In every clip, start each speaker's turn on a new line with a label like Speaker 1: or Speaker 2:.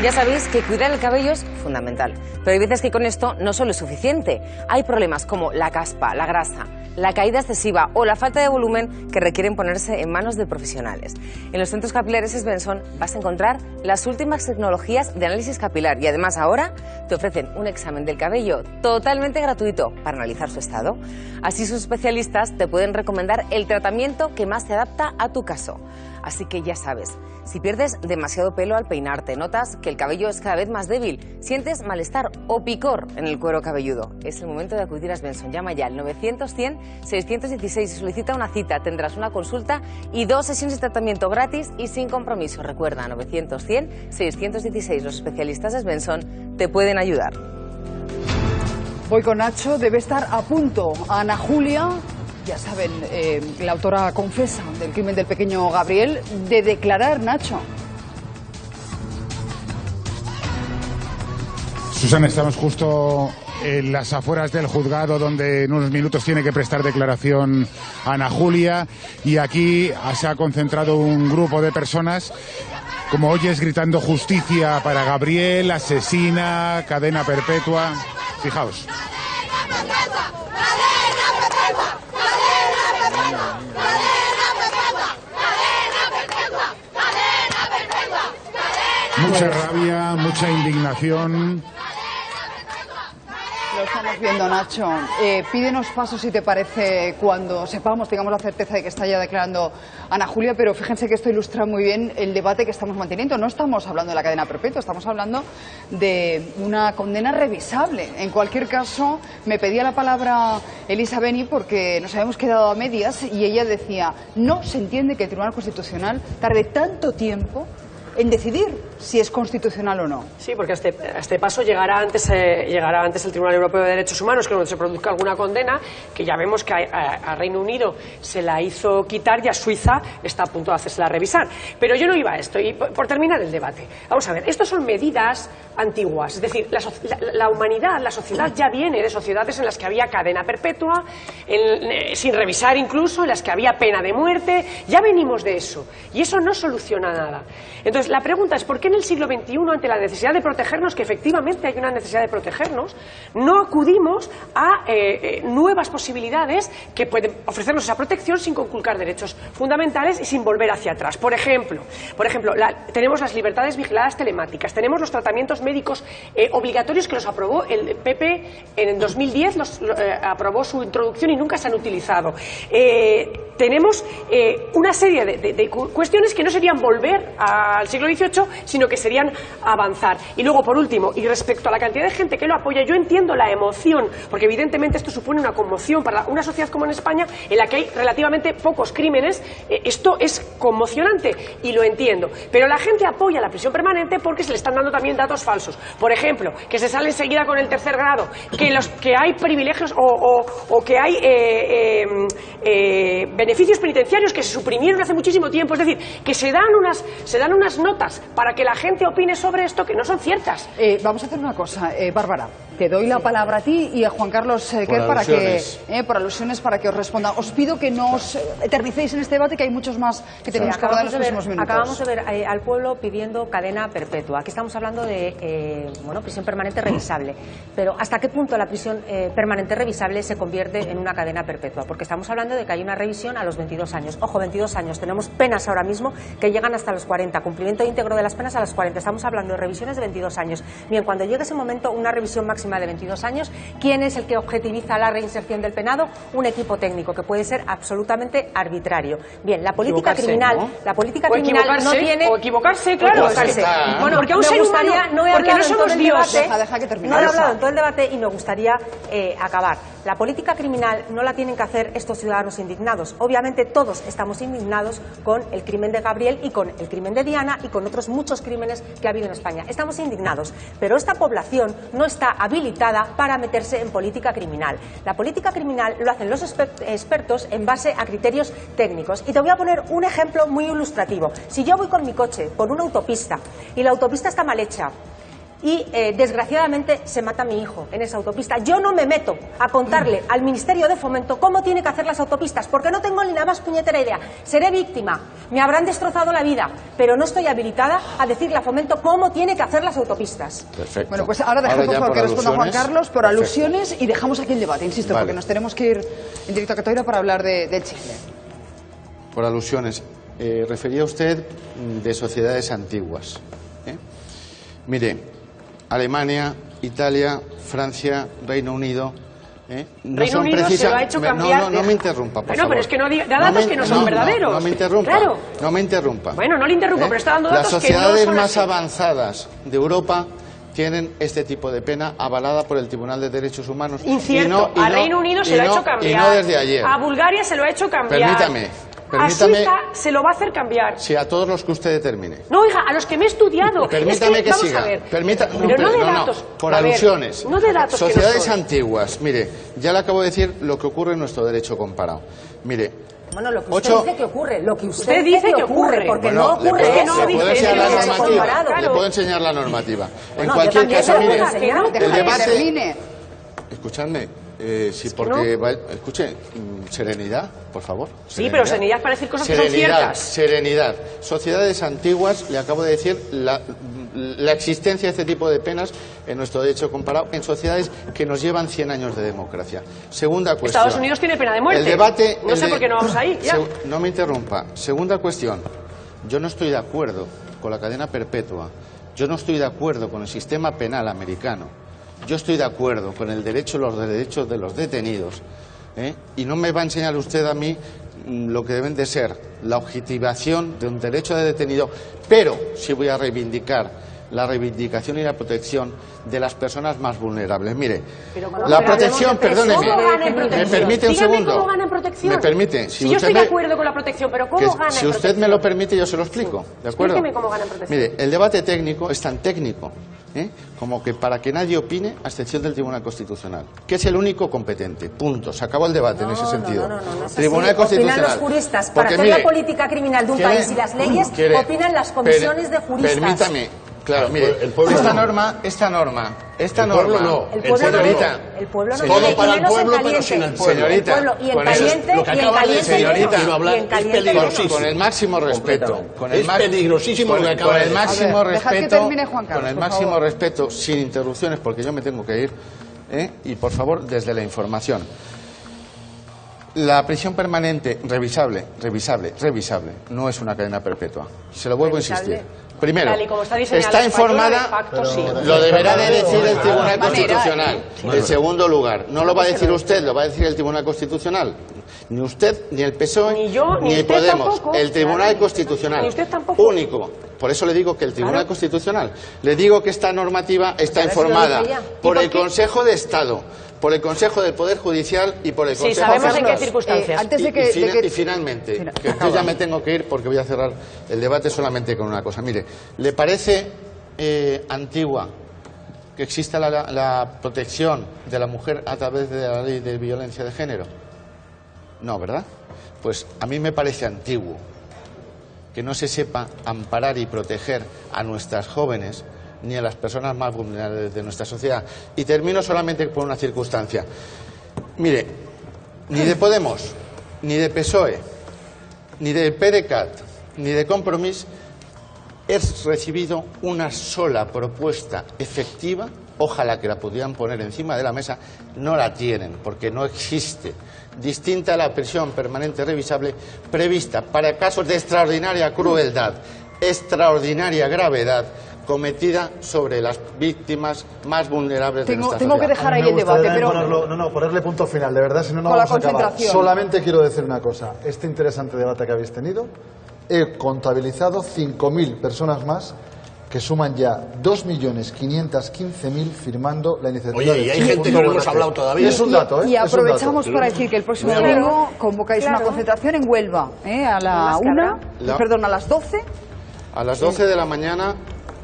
Speaker 1: Ya sabéis que cuidar el cabello es fundamental, pero hay veces que con esto no solo es suficiente. Hay problemas como la caspa, la grasa, la caída excesiva o la falta de volumen que requieren ponerse en manos de profesionales. En los centros capilares Svensson vas a encontrar las últimas tecnologías de análisis capilar y además ahora te ofrecen un examen del cabello totalmente gratuito para analizar su estado. Así sus especialistas te pueden recomendar el tratamiento que más se adapta a tu caso. Así que ya sabes, si pierdes demasiado pelo al peinarte, notas que el cabello es cada vez más débil, sientes malestar o picor en el cuero cabelludo, es el momento de acudir a Svensson. Llama ya al 900-100-616 y solicita una cita. Tendrás una consulta y 2 sesiones de tratamiento gratis y sin compromiso. Recuerda, 900-100-616. Los especialistas de Svensson te pueden ayudar.
Speaker 2: Voy con Nacho, debe estar a punto. Ana Julia, ya saben, la autora confesa del crimen del pequeño Gabriel, de declarar, Nacho.
Speaker 3: Susana, estamos justo en las afueras del juzgado donde en unos minutos tiene que prestar declaración Ana Julia y aquí se ha concentrado un grupo de personas, como oyes, gritando justicia para Gabriel, asesina, cadena perpetua. Fijaos. Mucha rabia, mucha indignación.
Speaker 2: Lo estamos viendo, Nacho. Pídenos paso, si te parece, cuando sepamos, tengamos la certeza de que está ya declarando Ana Julia, pero fíjense que esto ilustra muy bien el debate que estamos manteniendo. No estamos hablando de la cadena perpetua, estamos hablando de una condena revisable. En cualquier caso, me pedía la palabra Elisa Beni porque nos habíamos quedado a medias y ella decía, no se entiende que el Tribunal Constitucional tarde tanto tiempo en decidir si es constitucional o no.
Speaker 4: Sí, porque a este paso llegará antes el Tribunal Europeo de Derechos Humanos, que cuando se produzca alguna condena, que ya vemos que a Reino Unido se la hizo quitar y a Suiza está a punto de hacérsela revisar. Pero yo no iba a esto, y por terminar el debate. Vamos a ver, estos son medidas antiguas, es decir, la humanidad, la sociedad ya viene de sociedades en las que había cadena perpetua, sin revisar incluso, en las que había pena de muerte, ya venimos de eso, y eso no soluciona nada. Entonces, la pregunta es, ¿por qué en el siglo XXI, ante la necesidad de protegernos, que efectivamente hay una necesidad de protegernos, no acudimos a nuevas posibilidades que pueden ofrecernos esa protección sin conculcar derechos fundamentales y sin volver hacia atrás? Por ejemplo, tenemos las libertades vigiladas telemáticas, tenemos los tratamientos médicos obligatorios que los aprobó el PP en 2010, aprobó su introducción y nunca se han utilizado. Tenemos una serie de cuestiones que no serían volver al siglo XVIII, sino que serían avanzar. Y luego, por último, y respecto a la cantidad de gente que lo apoya, yo entiendo la emoción, porque evidentemente esto supone una conmoción para una sociedad como en España, en la que hay relativamente pocos crímenes. Esto es conmocionante y lo entiendo. Pero la gente apoya la prisión permanente porque se le están dando también datos falsos. Por ejemplo, que se sale enseguida con el tercer grado, que hay privilegios o que hay beneficios penitenciarios que se suprimieron hace muchísimo tiempo. Es decir, que se dan unas notas para que la gente opine sobre esto que no son ciertas.
Speaker 2: Vamos a hacer una cosa, Bárbara. Te doy la palabra a ti y a Juan Carlos Quer por alusiones para que os responda. Os pido que no os eternicéis en este debate, que hay muchos más que tenemos que hablar en los próximos minutos.
Speaker 5: Acabamos de ver al pueblo pidiendo cadena perpetua. Aquí estamos hablando de prisión permanente revisable. Pero ¿hasta qué punto la prisión permanente revisable se convierte en una cadena perpetua? Porque estamos hablando de que hay una revisión a los 22 años. Ojo, 22 años. Tenemos penas ahora mismo que llegan hasta los 40. Cumplimiento íntegro de las penas a los 40. Estamos hablando de revisiones de 22 años. Bien, cuando llegue ese momento, una revisión máxima de 22 años, ¿quién es el que objetiviza la reinserción del penado? Un equipo técnico que puede ser absolutamente arbitrario. Bien, la política criminal, ¿no? La política criminal no tiene...
Speaker 4: O equivocarse, claro.
Speaker 5: Bueno, porque a un ser humano, porque no somos Dios.
Speaker 2: Deja que termine.
Speaker 5: No he hablado en todo el debate y me gustaría acabar. La política criminal no la tienen que hacer estos ciudadanos indignados. Obviamente todos estamos indignados con el crimen de Gabriel y con el crimen de Diana y con otros muchos crímenes que ha habido en España. Estamos indignados, pero esta población no está habilitada para meterse en política criminal. La política criminal lo hacen los expertos en base a criterios técnicos. Y te voy a poner un ejemplo muy ilustrativo. Si yo voy con mi coche por una autopista y la autopista está mal hecha, y desgraciadamente se mata a mi hijo en esa autopista. Yo no me meto a contarle al Ministerio de Fomento cómo tiene que hacer las autopistas, porque no tengo ni la más puñetera idea. Seré víctima, me habrán destrozado la vida, pero no estoy habilitada a decirle a Fomento cómo tiene que hacer las autopistas.
Speaker 6: Perfecto.
Speaker 2: Bueno, pues ahora dejamos por favor que responda Juan Carlos por alusiones y dejamos aquí el debate, insisto, porque nos tenemos que ir en directo a Catoira para hablar de Chile.
Speaker 6: Por alusiones. Refería usted de sociedades antiguas. Mire, Alemania, Italia, Francia, Reino Unido. No
Speaker 4: Reino Unido se lo ha hecho cambiar.
Speaker 6: No me interrumpa, por
Speaker 4: favor. Pero es que no diga, da datos que no son verdaderos.
Speaker 6: No me interrumpa.
Speaker 4: Claro.
Speaker 6: No me interrumpa.
Speaker 4: Bueno, no le interrumpo, pero está dando datos que no son
Speaker 6: Las sociedades más
Speaker 4: así.
Speaker 6: avanzadas de Europa tienen este tipo de pena avalada por el Tribunal de Derechos Humanos.
Speaker 4: Incierto. A Reino Unido se lo ha hecho cambiar.
Speaker 6: Y no desde ayer.
Speaker 4: A Bulgaria se lo ha hecho cambiar.
Speaker 6: Permítame.
Speaker 4: A Suiza se lo va a hacer cambiar.
Speaker 6: Sí, a todos los que usted determine.
Speaker 4: No, oiga, a los que me he estudiado.
Speaker 6: Permítame que
Speaker 4: vamos
Speaker 6: siga.
Speaker 4: A ver.
Speaker 6: Pero
Speaker 4: no de datos.
Speaker 6: Por alusiones.
Speaker 4: No de datos.
Speaker 6: Sociedades antiguas. Mire, ya le acabo de decir lo que ocurre en nuestro derecho comparado. Mire.
Speaker 5: Bueno, lo que usted dice que ocurre, lo que usted
Speaker 4: dice que ocurre,
Speaker 5: porque
Speaker 6: bueno,
Speaker 5: no ocurre.
Speaker 6: Le
Speaker 5: No
Speaker 6: puedo
Speaker 5: dice
Speaker 6: enseñar la
Speaker 5: derecho
Speaker 6: normativa.
Speaker 5: comparado.
Speaker 6: Le puedo enseñar la normativa.
Speaker 5: Bueno,
Speaker 6: En cualquier caso, mire,
Speaker 2: el debate.
Speaker 6: Escuchadme. Sí, porque escuche, serenidad, por favor.
Speaker 4: Sí, pero serenidad para decir cosas que son ciertas.
Speaker 6: Serenidad. Sociedades antiguas, le acabo de decir la existencia de este tipo de penas en nuestro derecho comparado en sociedades que nos llevan 100 años de democracia. Segunda cuestión.
Speaker 4: Estados Unidos tiene pena de muerte.
Speaker 6: El debate.
Speaker 4: No sé por qué no vamos ahí. Ya.
Speaker 6: No me interrumpa. Segunda cuestión. Yo no estoy de acuerdo con la cadena perpetua. Yo no estoy de acuerdo con el sistema penal americano. Yo estoy de acuerdo con el derecho, los derechos de los detenidos, y no me va a enseñar usted a mí lo que deben de ser la objetivación de un derecho de detenido, pero sí voy a reivindicar la reivindicación y la protección de las personas más vulnerables. Mire, la protección, perdóneme, ¿me permite un segundo?
Speaker 4: ¿Cómo gana en protección?
Speaker 6: ¿Me permite?
Speaker 4: Si yo estoy de acuerdo con la protección, pero ¿cómo gana en protección?
Speaker 6: Si usted me lo permite, yo se lo explico, ¿de acuerdo?
Speaker 4: Explíqueme cómo gana en protección.
Speaker 6: Mire, el debate técnico es tan técnico, como que para que nadie opine, a excepción del Tribunal Constitucional, que es el único competente. Punto. Se acabó el debate en ese sentido.
Speaker 5: No
Speaker 6: Tribunal Constitucional.
Speaker 5: Opinan los juristas. Para hacer la política criminal de un país y las leyes, opinan las comisiones de juristas.
Speaker 6: Permítame. Claro, mire, esta norma.
Speaker 7: El pueblo no.
Speaker 5: El pueblo
Speaker 6: señorita,
Speaker 5: no. El pueblo no.
Speaker 7: Todo para el pueblo,
Speaker 5: pero
Speaker 7: pero sin el pueblo.
Speaker 6: Señorita,
Speaker 5: El pueblo, y en
Speaker 6: con eso-
Speaker 5: caliente,
Speaker 7: lo que
Speaker 5: y en
Speaker 7: acaba de
Speaker 5: caliente,
Speaker 6: señorita,
Speaker 5: no.
Speaker 7: hablar
Speaker 5: Y en
Speaker 7: es
Speaker 5: caliente,
Speaker 7: peligrosísimo.
Speaker 6: con el máximo respeto,
Speaker 7: Es peligrosísimo lo que acaba
Speaker 6: con
Speaker 7: de
Speaker 6: el
Speaker 7: decir.
Speaker 6: máximo
Speaker 2: A ver, dejad que
Speaker 6: respeto,
Speaker 2: termine Juan Carlos,
Speaker 6: con el
Speaker 2: por
Speaker 6: máximo
Speaker 2: favor.
Speaker 6: respeto, sin interrupciones, porque yo me tengo que ir, y por favor desde la información. La prisión permanente revisable, no es una cadena perpetua. Se lo vuelvo a insistir. Primero,
Speaker 4: Tal y como está diseñada
Speaker 6: está
Speaker 4: la española,
Speaker 6: informada,
Speaker 4: de facto, sí.
Speaker 6: lo deberá de decir el Tribunal
Speaker 2: manera,
Speaker 6: Constitucional. En segundo lugar, no lo va a decir usted, lo va a decir el Tribunal Constitucional. Ni usted, ni el PSOE,
Speaker 4: Ni yo, ni usted
Speaker 6: Podemos.
Speaker 4: tampoco.
Speaker 6: El Tribunal
Speaker 4: Claro.
Speaker 6: Constitucional.
Speaker 4: Ni usted tampoco.
Speaker 6: Único. Por eso le digo que el Tribunal Constitucional. Le digo que esta normativa está
Speaker 5: Ahora sí lo
Speaker 6: informada
Speaker 5: dije ya.
Speaker 6: por
Speaker 4: ¿Y
Speaker 6: el
Speaker 4: por qué?
Speaker 6: Consejo de Estado, por el Consejo del Poder Judicial y por el
Speaker 4: Sí,
Speaker 6: Consejo
Speaker 4: sabemos en qué
Speaker 2: Carlos,
Speaker 4: circunstancias.
Speaker 2: antes de que...
Speaker 6: y finalmente,
Speaker 2: Mira,
Speaker 6: que yo ya me tengo que ir porque voy a cerrar el debate solamente con una cosa. Mire, ¿le parece antigua que exista la protección de la mujer a través de la ley de violencia de género? No, ¿verdad? Pues a mí me parece antiguo que no se sepa amparar y proteger a nuestras jóvenes ni a las personas más vulnerables de nuestra sociedad. Y termino solamente por una circunstancia. Mire, ni de Podemos, ni de PSOE, ni de PDeCAT, ni de Compromís he recibido una sola propuesta efectiva. Ojalá que la pudieran poner encima de la mesa. No la tienen, porque no existe. Distinta a la prisión permanente revisable prevista para casos de extraordinaria crueldad, extraordinaria gravedad, cometida sobre las víctimas más vulnerables de nuestra
Speaker 2: Tengo que
Speaker 6: sociedad.
Speaker 2: dejar ahí
Speaker 8: Me
Speaker 2: el debate,
Speaker 8: gustaría
Speaker 2: pero...
Speaker 8: ponerle punto final, de verdad, si no, no
Speaker 2: Con la
Speaker 8: vamos a acabar.
Speaker 2: concentración.
Speaker 8: Solamente quiero decir una cosa. Este interesante debate que habéis tenido, he contabilizado 5.000 personas más que suman ya 2.515.000 firmando la iniciativa.
Speaker 7: Oye, y hay gente que no hemos hablado todavía.
Speaker 8: Es un dato, ¿eh?
Speaker 2: Y
Speaker 8: Es un
Speaker 2: aprovechamos
Speaker 8: dato.
Speaker 2: para decir que el próximo
Speaker 8: Claro.
Speaker 2: domingo convocáis una
Speaker 5: Claro.
Speaker 2: concentración en Huelva, a la
Speaker 6: La-
Speaker 2: a las 12.
Speaker 6: A las 12 de la mañana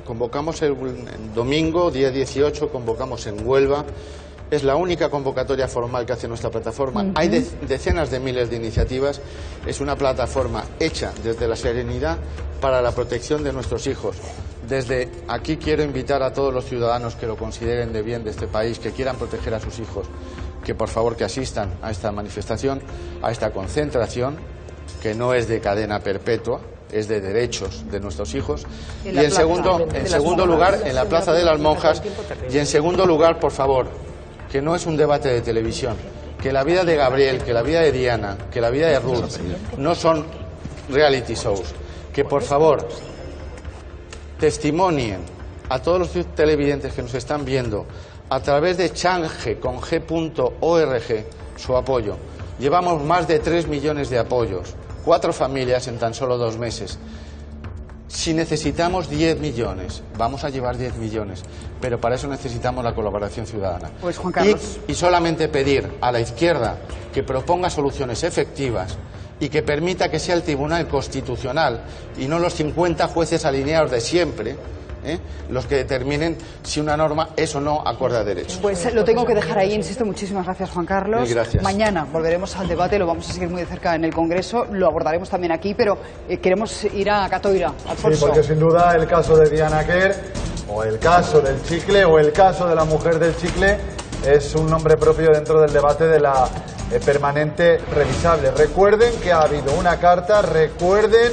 Speaker 6: convocamos el domingo, día 18, convocamos en Huelva. Es la única convocatoria formal que hace nuestra plataforma. Hay decenas de miles de iniciativas. Es una plataforma hecha desde la serenidad para la protección de nuestros hijos, Desde aquí quiero invitar a todos los ciudadanos que lo consideren de bien de este país, que quieran proteger a sus hijos, que por favor que asistan a esta manifestación, a esta concentración, que no es de cadena perpetua, es de derechos de nuestros hijos. Y en segundo lugar, en la Plaza de las Monjas. Y en segundo lugar, por favor, que no es un debate de televisión, que la vida de Gabriel, que la vida de Diana, que la vida de Ruth no son reality shows. Que por favor testimonien a todos los televidentes que nos están viendo a través de change con g.org su apoyo. Llevamos más de 3 millones de apoyos, 4 familias en tan solo 2 meses. Si necesitamos 10 millones, vamos a llevar 10 millones, pero para eso necesitamos la colaboración ciudadana.
Speaker 2: Pues Juan Carlos.
Speaker 6: Y solamente pedir a la izquierda que proponga soluciones efectivas y que permita que sea el Tribunal Constitucional y no los 50 jueces alineados de siempre, los que determinen si una norma es o no acorde a derecho.
Speaker 2: Pues lo tengo que dejar ahí, insisto. Muchísimas gracias, Juan Carlos.
Speaker 6: Gracias.
Speaker 2: Mañana volveremos al debate, lo vamos a seguir muy de cerca en el Congreso, lo abordaremos también aquí, pero queremos ir a Catoira, Alfonso.
Speaker 8: Sí, porque sin duda el caso de Diana Quer, o el caso del chicle, o el caso de la mujer del chicle, es un nombre propio dentro del debate de la permanente revisable. Recuerden que ha habido una carta, recuerden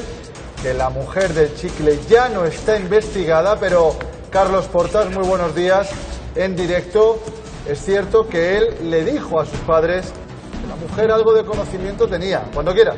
Speaker 8: que la mujer del chicle ya no está investigada, pero Carlos Portas, muy buenos días, en directo. Es cierto que él le dijo a sus padres que la mujer algo de conocimiento tenía. Cuando quieras.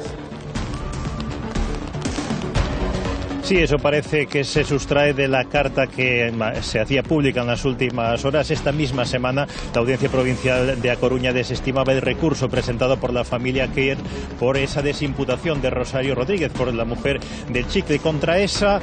Speaker 9: Sí, eso parece que se sustrae de la carta que se hacía pública en las últimas horas. Esta misma semana, la Audiencia Provincial de A Coruña desestimaba el recurso presentado por la familia Quer por esa desimputación de Rosario Rodríguez, por la mujer del chicle. Contra ese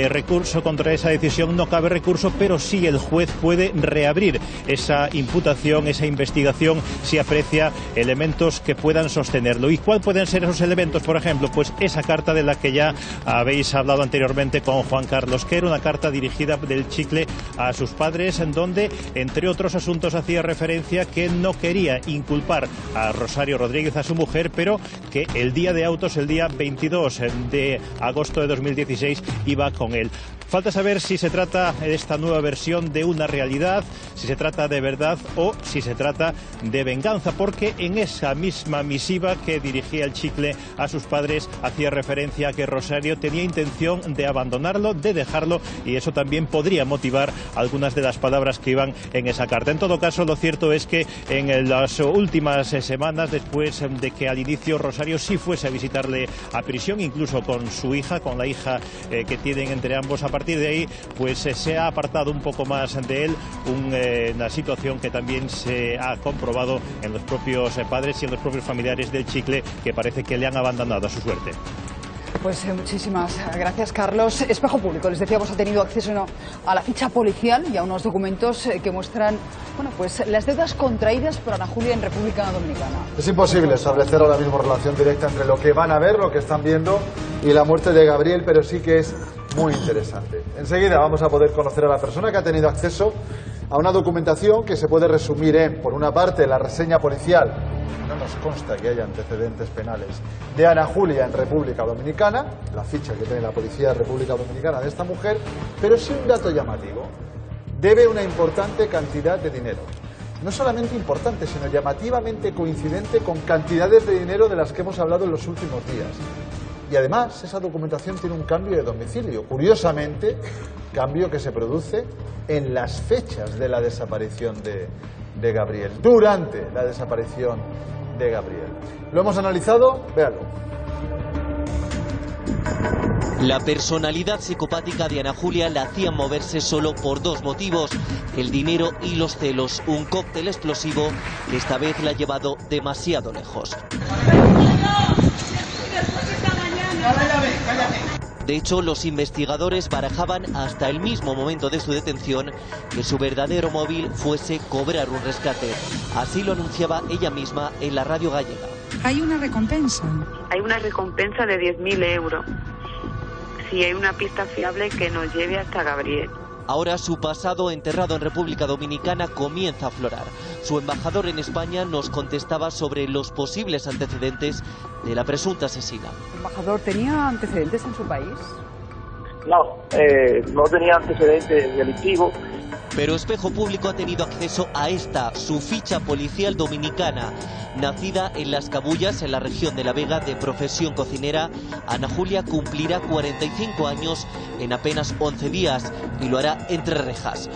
Speaker 9: recurso, contra esa decisión no cabe recurso, pero sí el juez puede reabrir esa imputación, esa investigación, si aprecia elementos que puedan sostenerlo. ¿Y cuáles pueden ser esos elementos? Por ejemplo, pues esa carta de la que ya habéis hablado anteriormente con Juan Carlos Quer, una carta dirigida del chicle a sus padres, en donde, entre otros asuntos, hacía referencia que no quería inculpar a Rosario Rodríguez, a su mujer, pero que el día de autos, el día 22 de agosto de 2016, iba con él. Falta saber si se trata de esta nueva versión de una realidad, si se trata de verdad o si se trata de venganza, porque en esa misma misiva que dirigía el chicle a sus padres hacía referencia a que Rosario tenía intención de abandonarlo, de dejarlo, y eso también podría motivar algunas de las palabras que iban en esa carta. En todo caso, lo cierto es que en las últimas semanas, después de que al inicio Rosario sí fuese a visitarle a prisión, incluso con su hija, con la hija que tienen entre ambos, a partir de ahí pues se ha apartado un poco más de él, una situación que también se ha comprobado en los propios padres y en los propios familiares del chicle, que parece que le han abandonado a su suerte.
Speaker 2: Pues muchísimas gracias, Carlos. Espejo Público, les decíamos, ha tenido acceso a la ficha policial y a unos documentos que muestran, bueno, pues las deudas contraídas por Ana Julia en República Dominicana.
Speaker 8: Es imposible establecer ahora mismo relación directa entre lo que van a ver, lo que están viendo, y la muerte de Gabriel, pero sí que es muy interesante. Enseguida vamos a poder conocer a la persona que ha tenido acceso a una documentación que se puede resumir en, por una parte, la reseña policial. No nos consta que haya antecedentes penales de Ana Julia en República Dominicana, la ficha que tiene la Policía de República Dominicana de esta mujer, pero sí un dato llamativo. Debe una importante cantidad de dinero. No solamente importante, sino llamativamente coincidente con cantidades de dinero de las que hemos hablado en los últimos días. Y además, esa documentación tiene un cambio de domicilio. Curiosamente, cambio que se produce en las fechas de la desaparición de Gabriel, durante la desaparición de Gabriel. Lo hemos analizado, véanlo.
Speaker 10: La personalidad psicopática de Ana Julia la hacía moverse solo por 2 motivos: el dinero y los celos. Un cóctel explosivo que esta vez la ha llevado demasiado lejos. De hecho, los investigadores barajaban hasta el mismo momento de su detención que su verdadero móvil fuese cobrar un rescate. Así lo anunciaba ella misma en la radio gallega.
Speaker 11: ¿Hay una recompensa?
Speaker 12: Hay una recompensa de 10.000 euros. Si hay una pista fiable que nos lleve hasta Gabriel.
Speaker 10: Ahora su pasado enterrado en República Dominicana comienza a aflorar. Su embajador en España nos contestaba sobre los posibles antecedentes de la presunta asesina.
Speaker 2: ¿El embajador tenía antecedentes en su país?
Speaker 11: No, no tenía antecedentes delictivos.
Speaker 10: Pero Espejo Público ha tenido acceso a esta, su ficha policial dominicana. Nacida en Las Cabullas, en la región de La Vega, de profesión cocinera, Ana Julia cumplirá 45 años en apenas 11 días y lo hará entre rejas.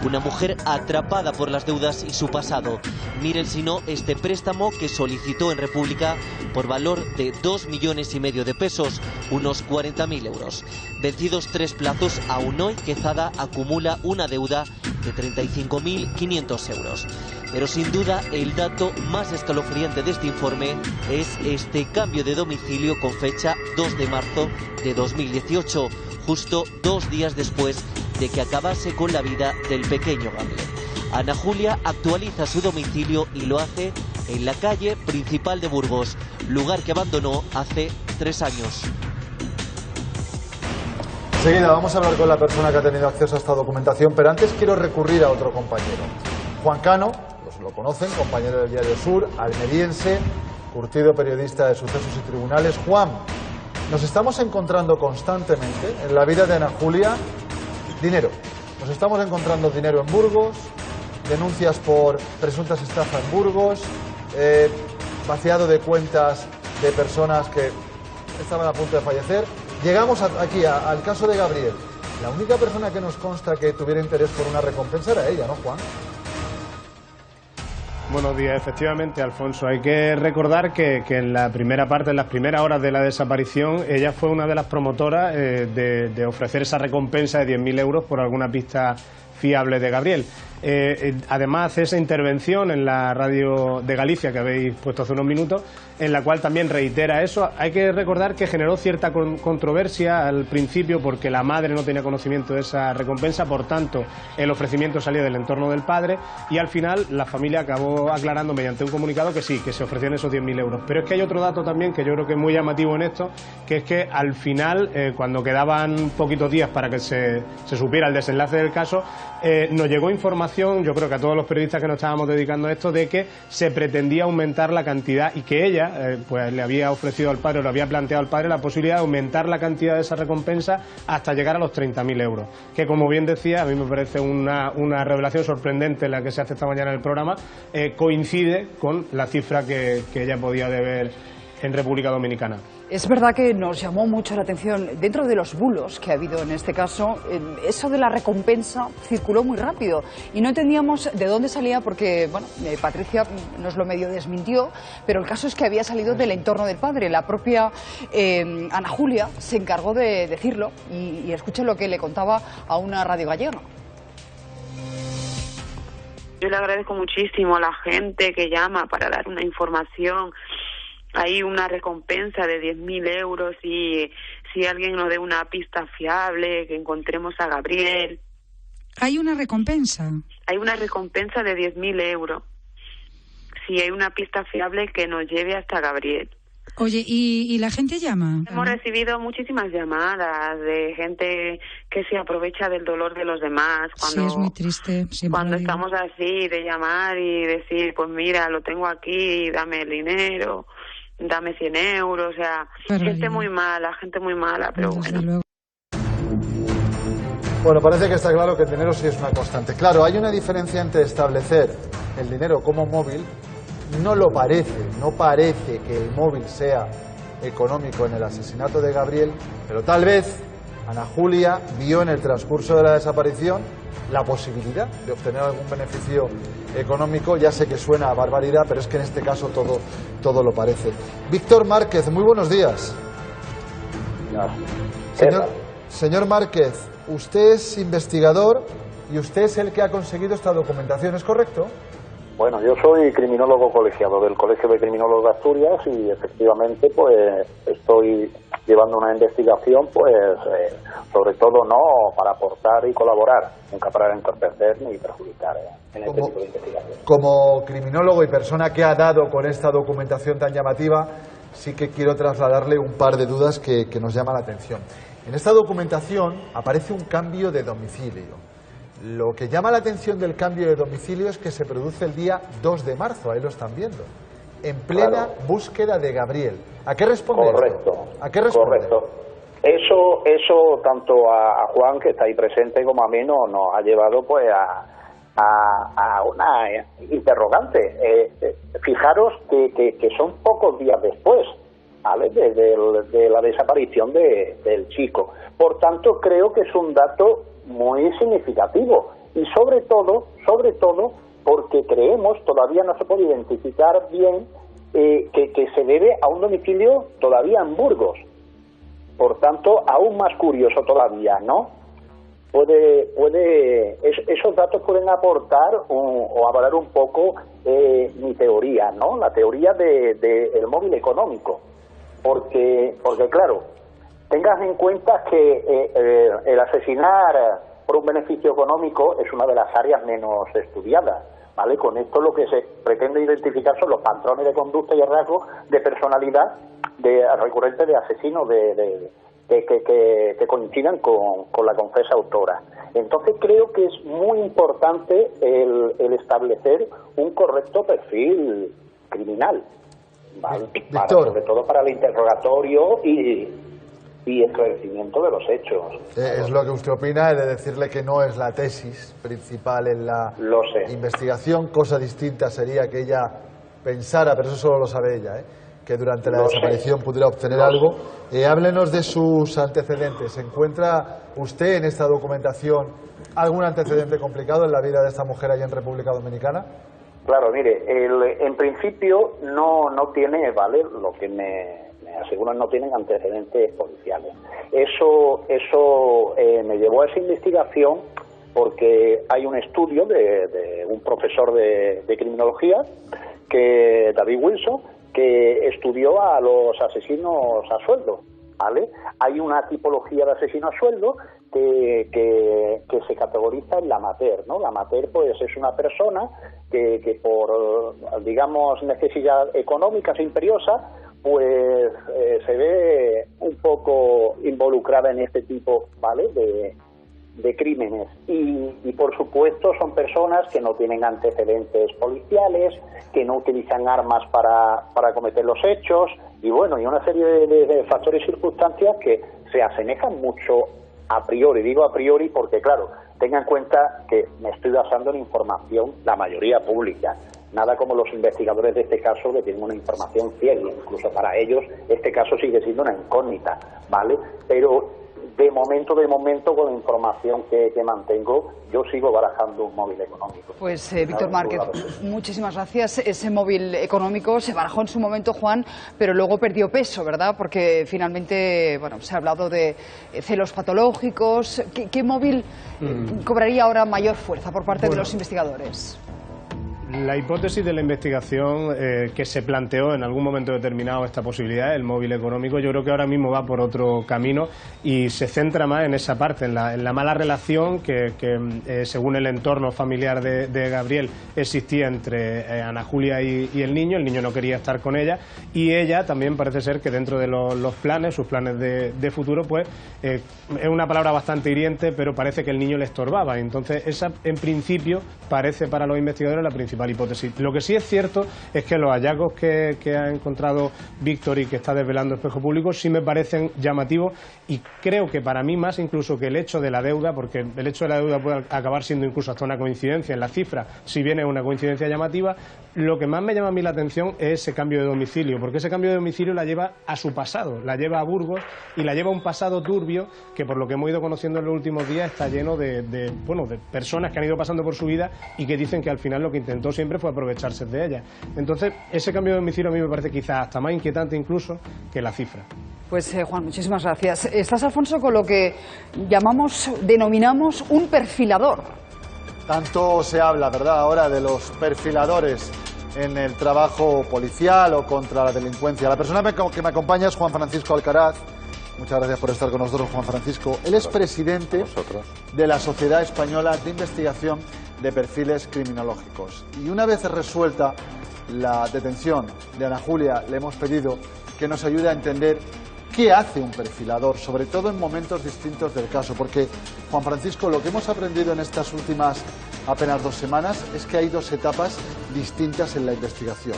Speaker 10: Una mujer atrapada por las deudas y su pasado. Miren si no este préstamo que solicitó en República por valor de 2,5 millones de pesos, unos 40.000 euros. Vencidos 3 plazos, aún hoy Quezada acumula una deuda de 35.500 euros. Pero sin duda el dato más escalofriante de este informe es este cambio de domicilio con fecha 2 de marzo de 2018, justo 2 días después de que acabase con la vida del pequeño Gabriel. Ana Julia actualiza su domicilio y lo hace en la calle principal de Burgos, lugar que abandonó hace 3 años.
Speaker 8: Enseguida vamos a hablar con la persona que ha tenido acceso a esta documentación, pero antes quiero recurrir a otro compañero. Juan Cano, pues lo conocen, compañero del Diario Sur, almeriense, curtido periodista de Sucesos y Tribunales. Juan, nos estamos encontrando constantemente en la vida de Ana Julia dinero. Nos estamos encontrando dinero en Burgos, denuncias por presuntas estafas en Burgos, vaciado de cuentas de personas que estaban a punto de fallecer. Llegamos aquí al caso de Gabriel. La única persona que nos consta que tuviera interés por una recompensa era ella, ¿no, Juan?
Speaker 13: Buenos días, efectivamente, Alfonso. Hay que recordar que en la primera parte, en las primeras horas de la desaparición, ella fue una de las promotoras de ofrecer esa recompensa de 10.000 euros por alguna pista fiable de Gabriel. Además hace esa intervención en la radio de Galicia que habéis puesto hace unos minutos, en la cual también reitera eso. Hay que recordar que generó cierta controversia al principio porque la madre no tenía conocimiento de esa recompensa, por tanto el ofrecimiento salía del entorno del padre y al final la familia acabó aclarando mediante un comunicado que sí, que se ofrecían esos 10.000 euros. Pero es que hay otro dato también que yo creo que es muy llamativo en esto, que es que al final, cuando quedaban poquitos días para que se supiera el desenlace del caso, nos llegó información, yo creo que a todos los periodistas que nos estábamos dedicando a esto, de que se pretendía aumentar la cantidad y que ella pues le había ofrecido al padre, o le había planteado al padre la posibilidad de aumentar la cantidad de esa recompensa hasta llegar a los 30.000 euros. Que, como bien decía, a mí me parece una revelación sorprendente la que se hace esta mañana en el programa, coincide con la cifra que ella podía deber en República Dominicana.
Speaker 2: Es verdad que nos llamó mucho la atención, dentro de los bulos que ha habido en este caso, eso de la recompensa circuló muy rápido y no entendíamos de dónde salía porque, bueno, Patricia nos lo medio desmintió, pero el caso es que había salido del entorno del padre. La propia Ana Julia se encargó de decirlo y escuchen lo que le contaba a una radio gallega.
Speaker 12: Yo le agradezco muchísimo a la gente que llama para dar una información. Hay una recompensa de 10.000 euros y si alguien nos dé una pista fiable, que encontremos a Gabriel.
Speaker 14: ¿Hay una recompensa?
Speaker 12: Hay una recompensa de 10.000 euros. Si hay una pista fiable que nos lleve hasta Gabriel.
Speaker 14: Oye, ¿y la gente llama?
Speaker 12: Hemos recibido muchísimas llamadas de gente que se aprovecha del dolor de los demás. Cuando,
Speaker 14: sí, es muy triste.
Speaker 12: Cuando estamos así, de llamar y decir, pues mira, lo tengo aquí, dame el dinero, dame 100 euros, o sea, gente muy mala, pero bueno.
Speaker 8: Bueno, parece que está claro que el dinero sí es una constante. Claro, hay una diferencia entre establecer el dinero como móvil. No parece que el móvil sea económico en el asesinato de Gabriel, pero tal vez Ana Julia vio en el transcurso de la desaparición la posibilidad de obtener algún beneficio económico. Ya sé que suena a barbaridad, pero es que en este caso todo lo parece. Víctor Márquez, muy buenos días. Señor Márquez, usted es investigador y usted es el que ha conseguido esta documentación, ¿es correcto?
Speaker 15: Bueno, yo soy criminólogo colegiado del Colegio de Criminólogos de Asturias y efectivamente pues estoy llevando una investigación pues sobre todo no para aportar y colaborar, nunca para entorpecer ni perjudicar en este tipo de investigación.
Speaker 8: Como criminólogo y persona que ha dado con esta documentación tan llamativa, sí que quiero trasladarle un par de dudas que nos llaman la atención. En esta documentación aparece un cambio de domicilio. Lo que llama la atención del cambio de domicilio es que se produce el día 2 de marzo, ahí lo están viendo, en plena búsqueda de Gabriel. ¿A qué responde
Speaker 15: Correcto.
Speaker 8: esto? ¿A qué responde?
Speaker 15: Correcto. Eso tanto a Juan, que está ahí presente, como a mí nos ha llevado pues a una interrogante. Fijaros que son pocos días después, ¿vale?, de la desaparición del chico. Por tanto, creo que es un dato muy significativo y sobre todo porque creemos, todavía no se puede identificar bien, que se debe a un domicilio todavía en Burgos. Por tanto, aún más curioso todavía, ¿no? Esos datos pueden aportar o avalar un poco mi teoría, ¿no? La teoría del móvil económico. Porque claro, tengas en cuenta que el asesinar por un beneficio económico es una de las áreas menos estudiadas, ¿vale? Con esto lo que se pretende identificar son los patrones de conducta y rasgos de personalidad recurrentes de asesinos que coincidan con la confesa autora. Entonces creo que es muy importante el establecer un correcto perfil criminal, ¿vale? Sobre todo para el interrogatorio y esclarecimiento de los hechos.
Speaker 8: Es lo que usted opina, de decirle que no es la tesis principal en la investigación. Cosa distinta sería que ella pensara, pero eso solo lo sabe ella, que durante la desaparición pudiera obtener algo. Háblenos de sus antecedentes. ¿Encuentra usted en esta documentación algún antecedente complicado en la vida de esta mujer allá en República Dominicana?
Speaker 15: Claro, mire, en principio no tiene, ¿vale?, lo que me aseguran, no tienen antecedentes policiales. Eso me llevó a esa investigación porque hay un estudio de un profesor de criminología, David Wilson, que estudió a los asesinos a sueldo, ¿vale? Hay una tipología de asesino a sueldo que se categoriza en la amateur, ¿no? La amateur, pues, es una persona que por, digamos, necesidad económica imperiosa, pues se ve un poco involucrada en este tipo, ¿vale?, de crímenes. Y por supuesto son personas que no tienen antecedentes policiales, que no utilizan armas para cometer los hechos, y bueno, y una serie de factores y circunstancias que se asemejan mucho a priori. Digo a priori porque, claro, tenga en cuenta que me estoy basando en información, la mayoría pública. Nada como los investigadores de este caso, que tienen una información fiel, incluso para ellos este caso sigue siendo una incógnita, ¿vale? Pero de momento, con la información que mantengo, yo sigo barajando un móvil económico.
Speaker 2: Pues Víctor Márquez, muchísimas gracias. Ese móvil económico se barajó en su momento, Juan, pero luego perdió peso, ¿verdad? Porque finalmente, bueno, se ha hablado de celos patológicos. ¿Qué móvil cobraría ahora mayor fuerza por parte de los investigadores?
Speaker 13: La hipótesis de la investigación que se planteó en algún momento determinado esta posibilidad, el móvil económico, yo creo que ahora mismo va por otro camino y se centra más en esa parte, en la mala relación que según el entorno familiar de Gabriel existía entre Ana Julia y el niño no quería estar con ella y ella también parece ser que dentro de los planes, sus planes de futuro, pues es una palabra bastante hiriente, pero parece que el niño le estorbaba. Entonces esa en principio parece para los investigadores la principal hipótesis. Lo que sí es cierto es que los hallazgos que ha encontrado Víctor y que está desvelando Espejo Público sí me parecen llamativos y creo que para mí más incluso que el hecho de la deuda, porque el hecho de la deuda puede acabar siendo incluso hasta una coincidencia en la cifra, si bien es una coincidencia llamativa, lo que más me llama a mí la atención es ese cambio de domicilio, porque ese cambio de domicilio la lleva a su pasado, la lleva a Burgos y la lleva a un pasado turbio que por lo que hemos ido conociendo en los últimos días está lleno de personas que han ido pasando por su vida y que dicen que al final lo que intentó siempre fue aprovecharse de ella. Entonces, ese cambio de domicilio a mí me parece quizás hasta más inquietante incluso que la cifra.
Speaker 2: Pues Juan, muchísimas gracias. Estás, Alfonso, con lo que denominamos un perfilador.
Speaker 8: Tanto se habla, ¿verdad?, ahora de los perfiladores en el trabajo policial o contra la delincuencia. La persona que me acompaña es Juan Francisco Alcaraz. Muchas gracias por estar con nosotros, Juan Francisco. Él es presidente de la Sociedad Española de Investigación de Perfiles Criminológicos. Y una vez resuelta la detención de Ana Julia, le hemos pedido que nos ayude a entender qué hace un perfilador, sobre todo en momentos distintos del caso. Porque, Juan Francisco, lo que hemos aprendido en estas últimas apenas 2 semanas es que hay 2 etapas distintas en la investigación.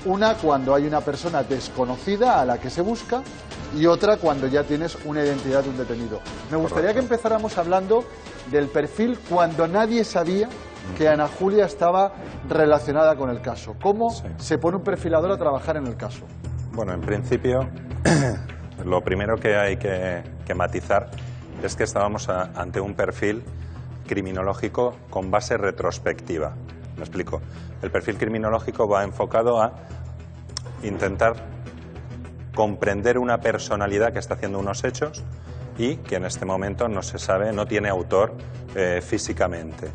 Speaker 8: Una cuando hay una persona desconocida a la que se busca y otra cuando ya tienes una identidad de un detenido. Me gustaría que empezáramos hablando del perfil cuando nadie sabía que Ana Julia estaba relacionada con el caso. ¿Cómo se pone un perfilador a trabajar en el caso?
Speaker 16: Bueno, en principio, lo primero que hay que matizar es que estábamos ante un perfil criminológico con base retrospectiva. Me explico. El perfil criminológico va enfocado a intentar comprender una personalidad que está haciendo unos hechos y que en este momento no se sabe, no tiene autor físicamente.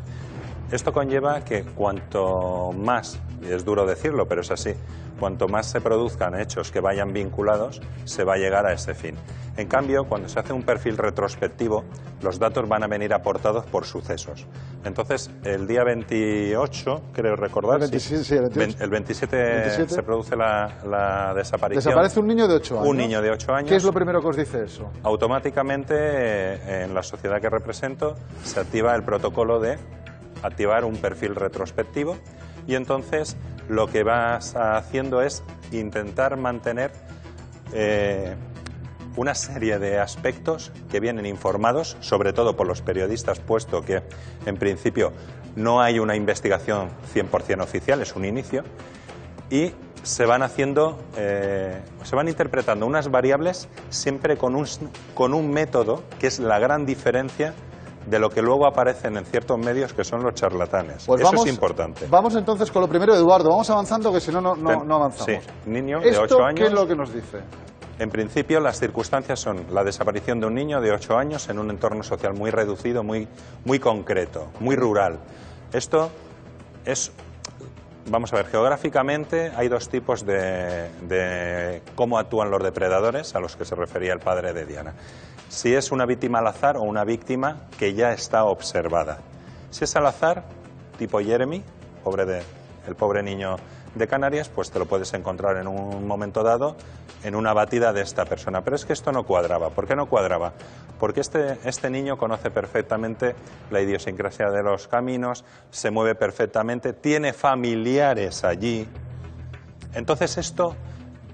Speaker 16: Esto conlleva que cuanto más, y es duro decirlo, pero es así, cuanto más se produzcan hechos que vayan vinculados, se va a llegar a ese fin. En cambio, cuando se hace un perfil retrospectivo, los datos van a venir aportados por sucesos. Entonces, el día 28, creo recordar,
Speaker 8: el
Speaker 16: 27 se produce la desaparición.
Speaker 8: Desaparece un niño de 8 años.
Speaker 16: Un niño de 8 años.
Speaker 8: ¿Qué es lo primero que os dice eso?
Speaker 16: Automáticamente, en la sociedad que represento, se activa el protocolo de activar un perfil retrospectivo y entonces lo que vas haciendo es intentar mantener una serie de aspectos que vienen informados, sobre todo por los periodistas, puesto que en principio no hay una investigación 100% oficial, es un inicio, y se van haciendo, se van interpretando unas variables siempre con un método que es la gran diferencia de lo que luego aparecen en ciertos medios que son los charlatanes.
Speaker 8: Pues
Speaker 16: eso
Speaker 8: vamos,
Speaker 16: es importante.
Speaker 8: Vamos entonces con lo primero, Eduardo. Vamos avanzando, que si no, no avanzamos.
Speaker 16: Sí, niño de 8 años.
Speaker 8: ¿Qué es lo que nos dice?
Speaker 16: En principio, las circunstancias son la desaparición de un niño de 8 años en un entorno social muy reducido, muy concreto, muy rural. Esto es... Vamos a ver, geográficamente hay dos tipos de cómo actúan los depredadores a los que se refería el padre de Diana. Si es una víctima al azar o una víctima que ya está observada. Si es al azar, tipo Jeremy, el pobre niño de Canarias, pues te lo puedes encontrar en un momento dado en una batida de esta persona. Pero es que esto no cuadraba. ¿Por qué no cuadraba? Porque este niño conoce perfectamente la idiosincrasia de los caminos, se mueve perfectamente, tiene familiares allí. Entonces esto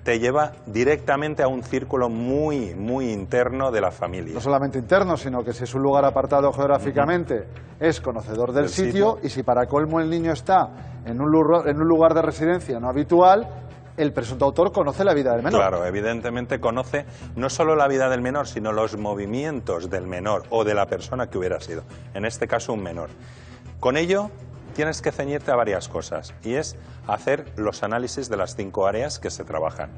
Speaker 16: te lleva directamente a un círculo muy interno de la familia.
Speaker 8: No solamente interno, sino que si es un lugar apartado geográficamente, es conocedor del sitio, y si para colmo el niño está en un lugar de residencia no habitual, el presunto autor conoce la vida del menor.
Speaker 16: Claro, evidentemente conoce no solo la vida del menor, sino los movimientos del menor o de la persona que hubiera sido, en este caso un menor. Con ello tienes que ceñirte a varias cosas, y es hacer los análisis de las 5 áreas que se trabajan.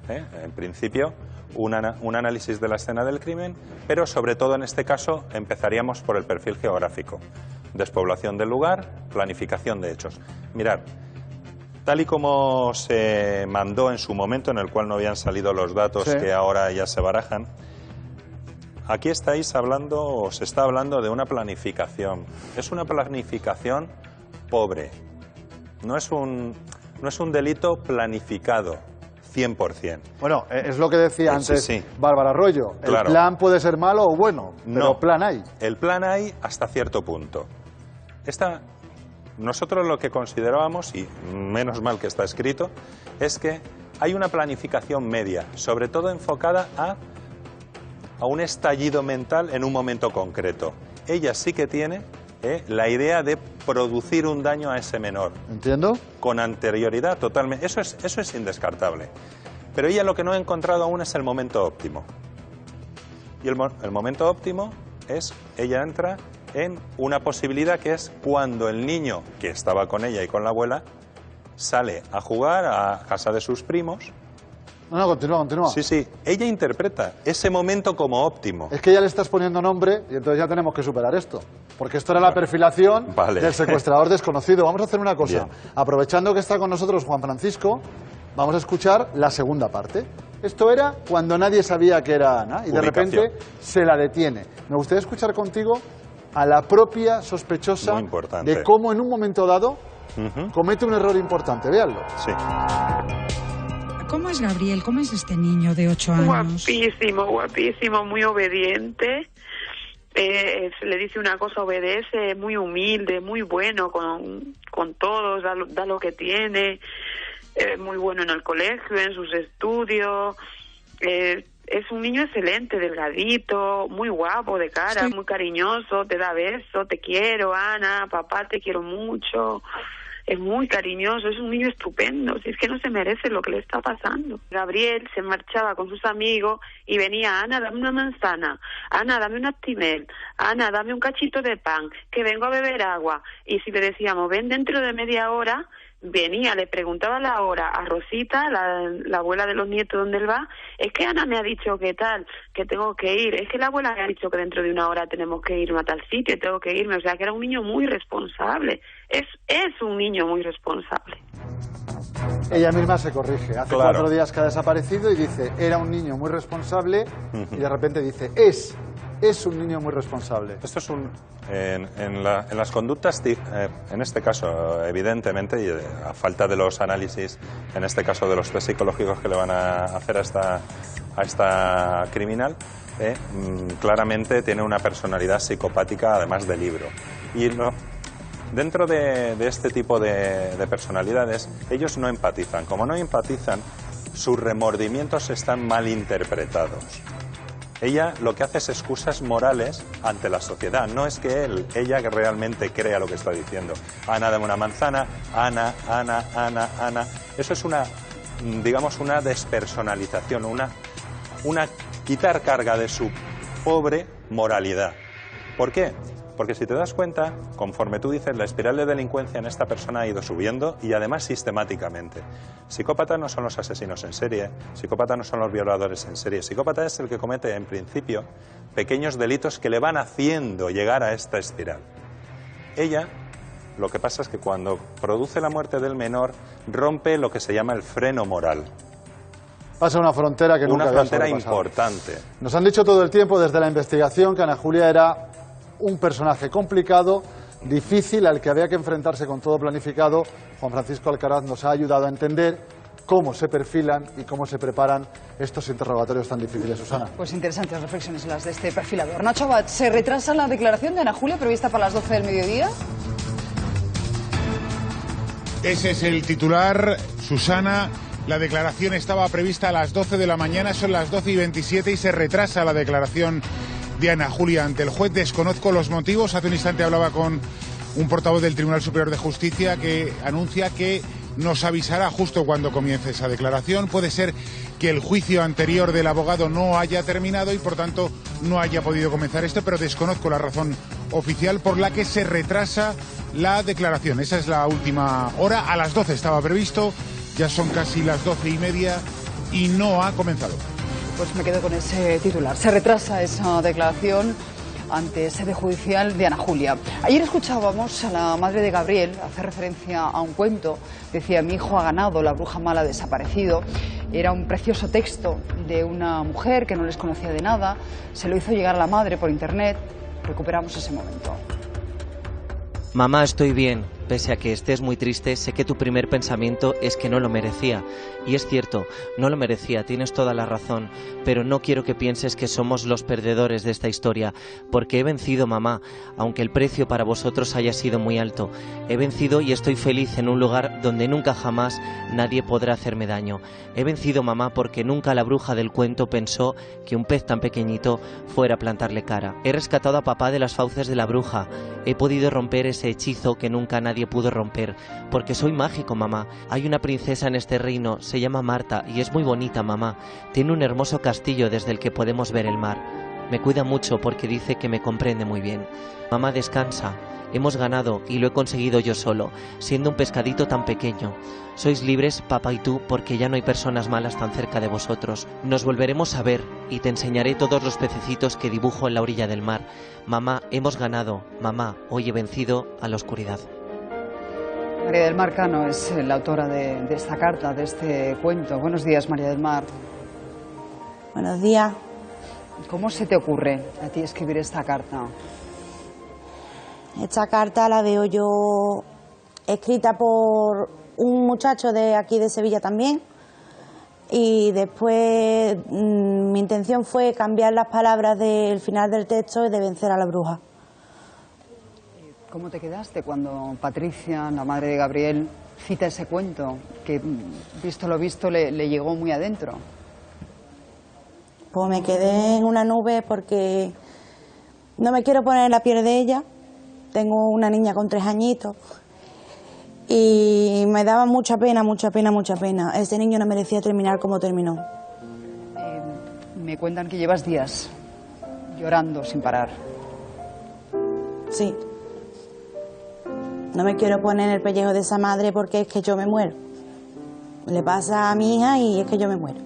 Speaker 16: En principio, un análisis de la escena del crimen, pero sobre todo en este caso empezaríamos por el perfil geográfico. Despoblación del lugar, planificación de hechos. Mirad, tal y como se mandó en su momento, en el cual no habían salido los datos que ahora ya se barajan, aquí estáis hablando, o se está hablando de una planificación. Es una planificación pobre. No es un delito planificado 100%.
Speaker 8: Bueno, es lo que decía antes Bárbara Arroyo.
Speaker 16: Claro.
Speaker 8: El plan puede ser malo o bueno, pero plan hay.
Speaker 16: El plan hay hasta cierto punto. Nosotros lo que considerábamos, y menos mal que está escrito, es que hay una planificación media, sobre todo enfocada a un estallido mental en un momento concreto. Ella sí que tiene la idea de producir un daño a ese menor.
Speaker 8: ¿Entiendo?
Speaker 16: Con anterioridad, totalmente. Eso es indescartable. Pero ella lo que no ha encontrado aún es el momento óptimo. Y el momento óptimo es, ella entra en una posibilidad que es cuando el niño, que estaba con ella y con la abuela, sale a jugar a casa de sus primos.
Speaker 8: No, continúa.
Speaker 16: Sí, ella interpreta ese momento como óptimo.
Speaker 8: Es que ya le estás poniendo nombre y entonces ya tenemos que superar esto. Porque esto era la perfilación del secuestrador desconocido. Vamos a hacer una cosa. Bien. Aprovechando que está con nosotros Juan Francisco, vamos a escuchar la segunda parte. Esto era cuando nadie sabía que era Ana y de repente se la detiene. Me gustaría escuchar contigo a la propia sospechosa de cómo en un momento dado comete un error importante. Véanlo.
Speaker 16: Sí.
Speaker 14: ¿Cómo es Gabriel? ¿Cómo es este niño de 8 años?
Speaker 12: Guapísimo, muy obediente. Le dice una cosa, obedece, muy humilde, muy bueno con todos, da lo que tiene. muy bueno en el colegio, en sus estudios. Es un niño excelente, delgadito, muy guapo de cara, muy cariñoso, te da besos, te quiero, Ana, papá, te quiero mucho. Es muy cariñoso, es un niño estupendo, si es que no se merece lo que le está pasando. Gabriel se marchaba con sus amigos y venía: Ana, dame una manzana, Ana, dame un Actimel, Ana, dame un cachito de pan, que vengo a beber agua. Y si le decíamos, ven dentro de media hora, venía, le preguntaba la hora a Rosita, la abuela de los nietos, ¿dónde él va? Es que Ana me ha dicho que tal, que tengo que ir. Es que la abuela me ha dicho que dentro de una hora tenemos que irme a tal sitio, tengo que irme. O sea, que era un niño muy responsable. Es un niño muy responsable.
Speaker 8: Ella misma se corrige. Hace 4 días que ha desaparecido y dice, era un niño muy responsable, y de repente dice, es un niño muy responsable.
Speaker 16: Esto es en las conductas, en este caso, evidentemente, y a falta de los análisis, en este caso de los test psicológicos que le van a hacer a esta criminal, claramente tiene una personalidad psicopática, además de libro. Y dentro de este tipo de personalidades, ellos no empatizan. Como no empatizan, sus remordimientos están mal interpretados. Ella lo que hace es excusas morales ante la sociedad. No es que ella realmente crea lo que está diciendo. Ana, dame una manzana. Ana. Eso es una despersonalización, una quitar carga de su pobre moralidad. ¿Por qué? Porque si te das cuenta, conforme tú dices, la espiral de delincuencia en esta persona ha ido subiendo y además sistemáticamente. Psicópatas no son los asesinos en serie, psicópatas no son los violadores en serie, psicópata es el que comete en principio pequeños delitos que le van haciendo llegar a esta espiral. Ella, lo que pasa es que cuando produce la muerte del menor, rompe lo que se llama el freno moral.
Speaker 8: Pasa una frontera que nunca había sobrepasado.
Speaker 16: Una frontera importante.
Speaker 8: Nos han dicho todo el tiempo desde la investigación que Ana Julia era un personaje complicado, difícil, al que había que enfrentarse con todo planificado. Juan Francisco Alcaraz nos ha ayudado a entender cómo se perfilan y cómo se preparan estos interrogatorios tan difíciles, Susana.
Speaker 2: Pues interesantes reflexiones las de este perfilador. Nacho Abad, ¿se retrasa la declaración de Ana Julia prevista para las 12 del mediodía?
Speaker 3: Ese es el titular, Susana. La declaración estaba prevista a las 12 de la mañana, son las 12:27 y se retrasa la declaración de Ana Julia ante el juez. Desconozco los motivos. Hace un instante hablaba con un portavoz del Tribunal Superior de Justicia que anuncia que nos avisará justo cuando comience esa declaración. Puede ser que el juicio anterior del abogado no haya terminado y por tanto no haya podido comenzar esto, pero desconozco la razón oficial por la que se retrasa la declaración. Esa es la última hora. A las 12 estaba previsto, ya son casi las 12:30 y no ha comenzado.
Speaker 2: Pues me quedo con ese titular. Se retrasa esa declaración ante sede judicial de Ana Julia. Ayer escuchábamos a la madre de Gabriel hacer referencia a un cuento. Decía, mi hijo ha ganado, la bruja mala ha desaparecido. Era un precioso texto de una mujer que no les conocía de nada. Se lo hizo llegar a la madre por internet. Recuperamos ese momento.
Speaker 10: Mamá, estoy bien. Pese a que estés muy triste, sé que tu primer pensamiento es que no lo merecía. Y es cierto, no lo merecía, tienes toda la razón. Pero no quiero que pienses que somos los perdedores de esta historia, porque he vencido, mamá, aunque el precio para vosotros haya sido muy alto. He vencido y estoy feliz en un lugar donde nunca jamás nadie podrá hacerme daño. He vencido, mamá, porque nunca la bruja del cuento pensó que un pez tan pequeñito fuera a plantarle cara. He rescatado a papá de las fauces de la bruja. He podido romper ese hechizo que nunca nadie pudo romper, porque soy mágico, mamá. Hay una princesa en este reino, se llama Marta, y es muy bonita, mamá. Tiene un hermoso castillo desde el que podemos ver el mar. Me cuida mucho porque dice que me comprende muy bien. Mamá, descansa. Hemos ganado y lo he conseguido yo solo, siendo un pescadito tan pequeño. Sois libres, papá y tú, porque ya no hay personas malas tan cerca de vosotros. Nos volveremos a ver y te enseñaré todos los pececitos que dibujo en la orilla del mar. Mamá, hemos ganado. Mamá, hoy he vencido a la oscuridad.
Speaker 2: María del Mar Cano es la autora de esta carta, de este cuento. Buenos días, María del Mar.
Speaker 17: Buenos días.
Speaker 2: ¿Cómo se te ocurre a ti escribir esta carta?
Speaker 17: Esta carta la veo yo escrita por un muchacho de aquí de Sevilla también, y después mi intención fue cambiar las palabras del final del texto de vencer a la bruja.
Speaker 2: ¿Cómo te quedaste cuando Patricia, la madre de Gabriel, cita ese cuento, que visto lo visto le llegó muy adentro?
Speaker 17: Pues me quedé en una nube porque no me quiero poner en la piel de ella. Tengo una niña con 3 añitos y me daba mucha pena, mucha pena, mucha pena. Este niño no merecía terminar como terminó.
Speaker 2: Me cuentan que llevas días llorando sin parar.
Speaker 17: Sí. No me quiero poner en el pellejo de esa madre porque es que yo me muero. Le pasa a mi hija y es que yo me muero.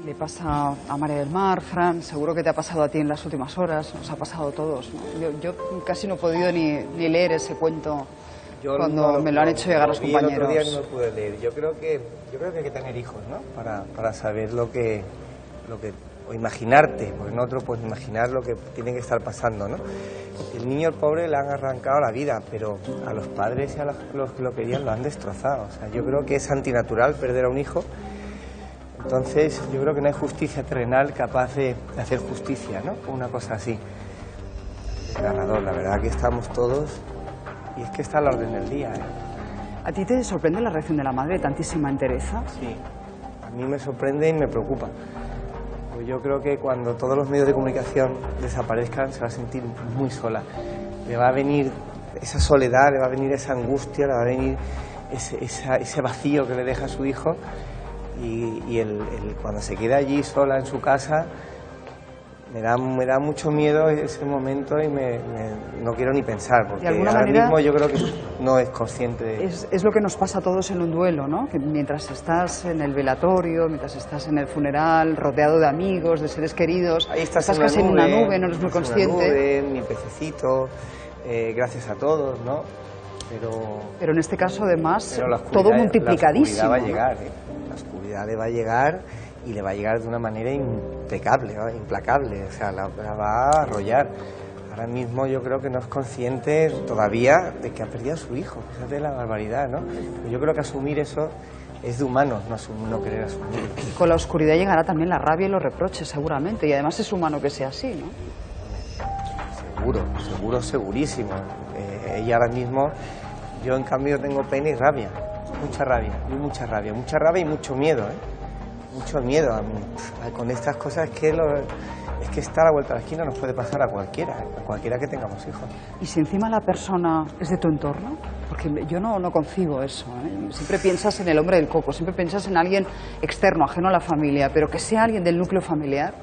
Speaker 2: Le pasa a María del Mar, Fran, seguro que te ha pasado a ti en las últimas horas, nos ha pasado a todos, ¿no? Yo casi no he podido ni leer ese cuento cuando me lo han hecho llegar los compañeros.
Speaker 18: El otro día no lo pude leer. Yo creo que hay que tener hijos, ¿no? Para saber lo que o imaginarte, porque no otro puedes imaginar lo que tiene que estar pasando, ¿no? El niño, el pobre, le han arrancado la vida, pero a los padres y a los que lo querían lo han destrozado. O sea, yo creo que es antinatural perder a un hijo. Entonces, yo creo que no hay justicia terrenal capaz de hacer justicia, ¿no? Una cosa así. Desgarrador, la verdad que estamos todos, y es que está a la orden del día, ¿eh?
Speaker 2: ¿A ti te sorprende la reacción de la madre, tantísima entereza?
Speaker 18: Sí, a mí me sorprende y me preocupa. Pues yo creo que cuando todos los medios de comunicación desaparezcan se va a sentir muy sola. Le va a venir esa soledad, le va a venir esa angustia, le va a venir ese vacío que le deja a su hijo. Y cuando se queda allí sola en su casa, me da mucho miedo ese momento y no quiero ni pensar, porque ahora mismo yo creo que no es consciente de...
Speaker 2: Es lo que nos pasa a todos en un duelo, ¿no? Que mientras estás en el velatorio, mientras estás en el funeral, rodeado de amigos, de seres queridos,
Speaker 18: ahí estás
Speaker 2: casi en una nube, no eres muy consciente.
Speaker 18: Nube, mi pececito, gracias a todos, ¿no?
Speaker 2: Pero en este caso, además, todo multiplicadísimo.
Speaker 18: La oscuridad va a llegar, ¿eh? La oscuridad le va a llegar, y le va a llegar de una manera impecable, ¿no? Implacable, o sea, la va a arrollar. Ahora mismo yo creo que no es consciente todavía de que ha perdido a su hijo. Fíjate la barbaridad, ¿no? Yo creo que asumir eso es de humanos, no querer asumir.
Speaker 2: Con la oscuridad llegará también la rabia y los reproches, seguramente, y además es humano que sea así, ¿no?
Speaker 18: Segurísimo. Ella ahora mismo, yo en cambio tengo pena y rabia, mucha rabia y mucho miedo, ¿eh? Mucho miedo con estas cosas, es que está a la vuelta de la esquina, nos puede pasar a cualquiera que tengamos hijos.
Speaker 2: ¿Y si encima la persona es de tu entorno? Porque yo no concibo eso, ¿eh? Siempre piensas en el hombre del coco, siempre piensas en alguien externo, ajeno a la familia, pero que sea alguien del núcleo familiar.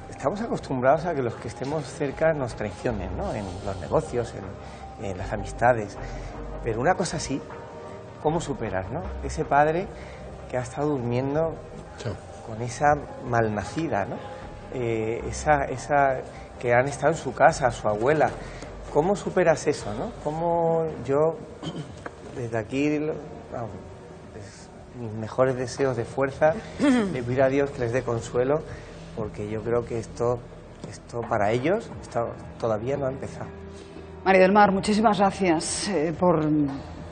Speaker 18: Estamos acostumbrados a que los que estemos cerca nos traicionen, ¿no? En los negocios, en las amistades, pero una cosa así, ¿cómo superar, no? Ese padre que ha estado durmiendo con esa malnacida, ¿no? Esa que han estado en su casa, su abuela. ¿Cómo superas eso, no? ¿Cómo yo, desde aquí, mis mejores deseos de fuerza, le pido a Dios que les dé consuelo, porque yo creo que esto para ellos todavía no ha empezado.
Speaker 2: María del Mar, muchísimas gracias por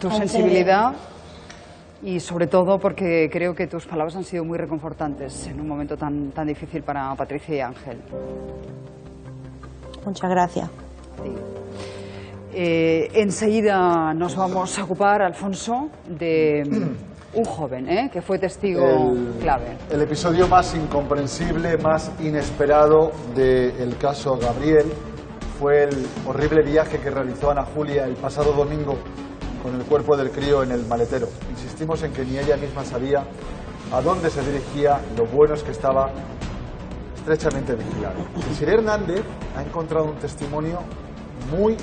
Speaker 2: tu sensibilidad. Y sobre todo porque creo que tus palabras han sido muy reconfortantes en un momento tan difícil para Patricia y Ángel.
Speaker 17: Muchas gracias.
Speaker 2: Enseguida nos vamos a ocupar, Alfonso, de un joven que fue testigo clave.
Speaker 8: El episodio más incomprensible, más inesperado del caso Gabriel fue el horrible viaje que realizó Ana Julia el pasado domingo con el cuerpo del crío en el maletero. Insistimos en que ni ella misma sabía a dónde se dirigía, lo bueno es que estaba estrechamente vigilado. Sir Hernández ha encontrado un testimonio muy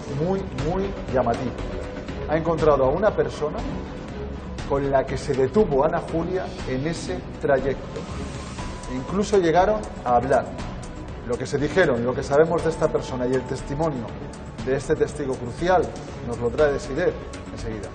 Speaker 8: llamativo. Ha encontrado a una persona con la que se detuvo Ana Julia en ese trayecto. E incluso llegaron a hablar. Lo que se dijeron, lo que sabemos de esta persona y el testimonio de este testigo crucial nos lo trae Desider enseguida.